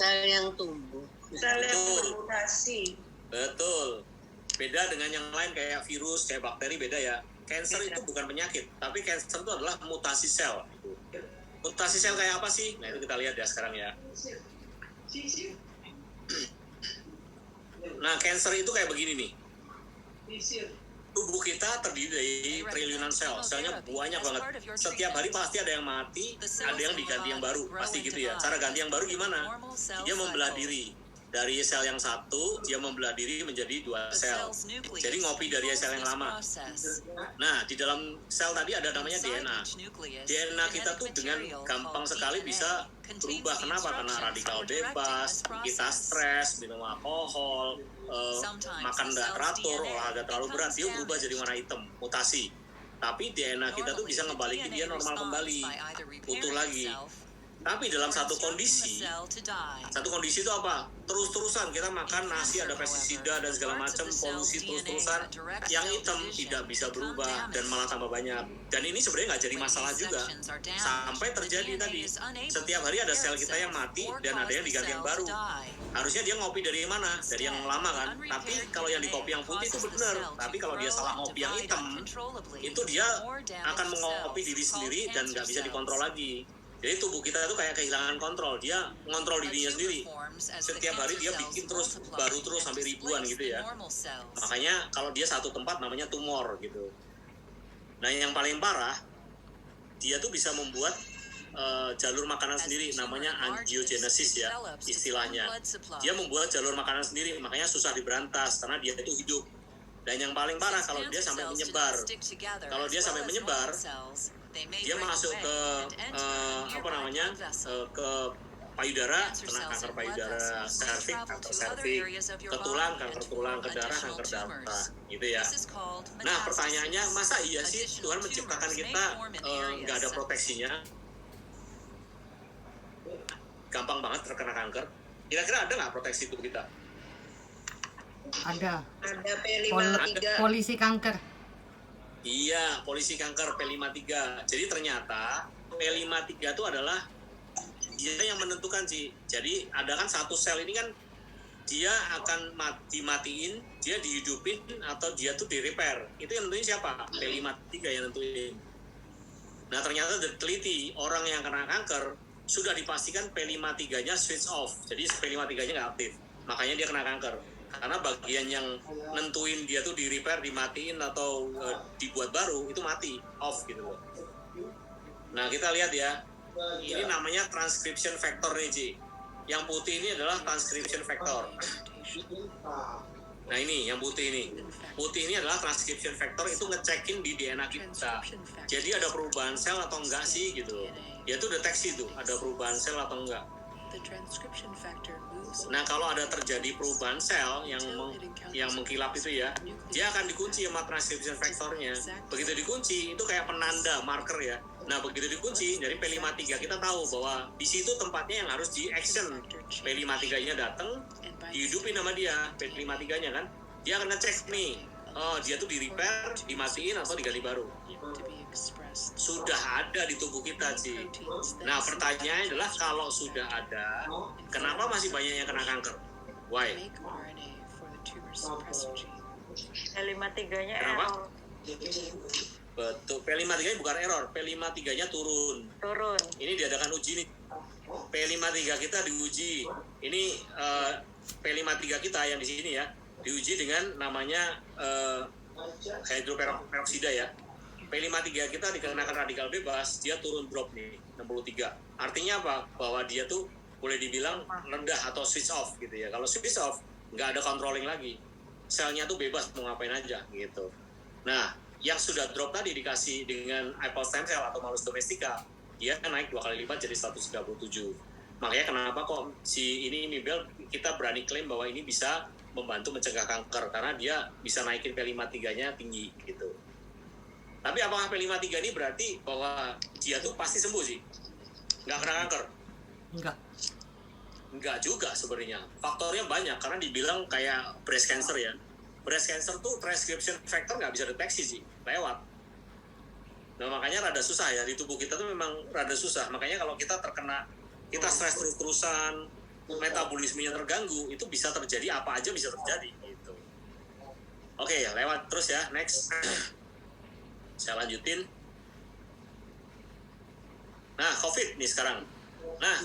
Sel yang tumbuh. Sel yang bermutasi. Betul. Beda dengan yang lain kayak virus, kayak bakteri, beda ya. Cancer itu bukan penyakit, tapi cancer itu adalah mutasi sel. Mutasi sel kayak apa sih? Nah itu kita lihat ya sekarang ya. Nah cancer itu kayak begini nih. Tubuh kita terdiri dari triliunan sel. Selnya banyak banget. Setiap hari pasti ada yang mati, ada yang diganti yang baru. Pasti gitu ya. Cara ganti yang baru gimana? Dia membelah diri. Dari sel yang satu, dia membelah diri menjadi 2 sel. Jadi ngopi dari sel yang lama. Nah, di dalam sel tadi ada namanya DNA. DNA kita tuh dengan gampang sekali bisa berubah. Kenapa? Karena radikal bebas, kita stres, minum alkohol, makan nggak teratur, olahraga terlalu berat, dia berubah jadi warna hitam, mutasi. Tapi DNA kita tuh bisa ngebalikin dia normal kembali, utuh lagi. Tapi dalam satu kondisi itu apa? Terus-terusan kita makan nasi ada pestisida dan segala macam, polusi terus-terusan, yang hitam tidak bisa berubah dan malah tambah banyak. Dan ini sebenarnya nggak jadi masalah juga. Sampai terjadi tadi, setiap hari ada sel kita yang mati dan ada yang diganti yang baru. Harusnya dia ngopi dari mana? Dari yang lama kan? Tapi kalau yang di kopi yang putih itu benar. Tapi kalau dia salah ngopi yang hitam, itu dia akan mengopi diri sendiri dan nggak bisa dikontrol lagi. Jadi tubuh kita itu kayak kehilangan kontrol, dia ngontrol dirinya sendiri. Setiap hari dia bikin terus, baru terus sampai ribuan gitu ya. Makanya kalau dia satu tempat namanya tumor gitu. Nah yang paling parah, dia tuh bisa membuat jalur makanan sendiri, namanya angiogenesis ya istilahnya. Dia membuat jalur makanan sendiri, makanya susah diberantas karena dia itu hidup. Dan yang paling parah kalau dia sampai menyebar. Kalau dia sampai menyebar, dia masuk ke ke payudara, kena kanker payudara, serviks, ke tulang, kanker tulang, ke darah, kanker darah, gitu ya. Nah pertanyaannya, masa iya sih Tuhan menciptakan kita nggak ada proteksinya? Gampang banget terkena kanker. Kira-kira ada nggak proteksi tubuh kita? Ada P53. polisi kanker. Iya, polisi kanker P53. Jadi ternyata P53 itu adalah dia yang menentukan sih. Jadi ada kan satu sel ini kan dia akan dimatiin, dia dihidupin atau dia tuh di-repair. Itu yang nentuin siapa? P53 yang nentuin. Nah ternyata diteliti orang yang kena kanker sudah dipastikan P53-nya switch off. Jadi P53-nya nggak aktif. Makanya dia kena kanker. Karena bagian yang nentuin dia tuh di repair, dimatiin atau dibuat baru itu mati, off gitu loh. Nah kita lihat ya, ini namanya transcription factor nih Ci. Yang putih ini adalah transcription factor. Nah ini yang putih ini adalah transcription factor, itu ngecekin di DNA kita. Jadi ada perubahan sel atau enggak sih gitu. Dia tuh deteksi tuh ada perubahan sel atau enggak. Nah kalau ada terjadi perubahan sel yang mengkilap itu ya, dia akan dikunci sama transcription factornya. Begitu dikunci itu kayak penanda marker ya. Nah begitu dikunci dari P53 kita tahu bahwa di situ tempatnya yang harus di action. P53-nya datang, dihidupin sama dia P53-nya kan. Dia akan ngecek nih, oh dia tuh di repair, dimatiin atau diganti baru. Sudah ada di tubuh kita sih. Nah pertanyaannya adalah kalau sudah ada, kenapa masih banyak yang kena kanker? Why? P53-nya error. Betul, P53-nya bukan error, P53-nya turun. Ini diadakan uji nih. P53 kita diuji. Ini P53 kita yang di sini ya, diuji dengan namanya hidroperoksida ya. P53 kita dikenakan radikal bebas, dia turun drop nih, 63. Artinya apa? Bahwa dia tuh boleh dibilang rendah atau switch off gitu ya. Kalau switch off, nggak ada controlling lagi. Selnya tuh bebas mau ngapain aja gitu. Nah, yang sudah drop tadi dikasih dengan apple stem cell atau malus domestica, dia naik 2 kali lipat jadi 137. Makanya kenapa kok si ini Mibel kita berani klaim bahwa ini bisa membantu mencegah kanker, karena dia bisa naikin P53-nya tinggi gitu. Tapi apakah P53 ini berarti bahwa dia tuh pasti sembuh sih? Nggak kena kanker? Nggak juga sebenarnya. Faktornya banyak, karena dibilang kayak breast cancer ya. Breast cancer tuh transcription factor nggak bisa deteksi sih, lewat. Nah makanya rada susah ya, di tubuh kita tuh memang rada susah. Makanya kalau kita terkena, kita stres terus-terusan, metabolismenya terganggu, itu bisa terjadi, apa aja bisa terjadi gitu. Oke, lewat terus ya, next. Saya lanjutin. Nah, COVID nih sekarang. Nah,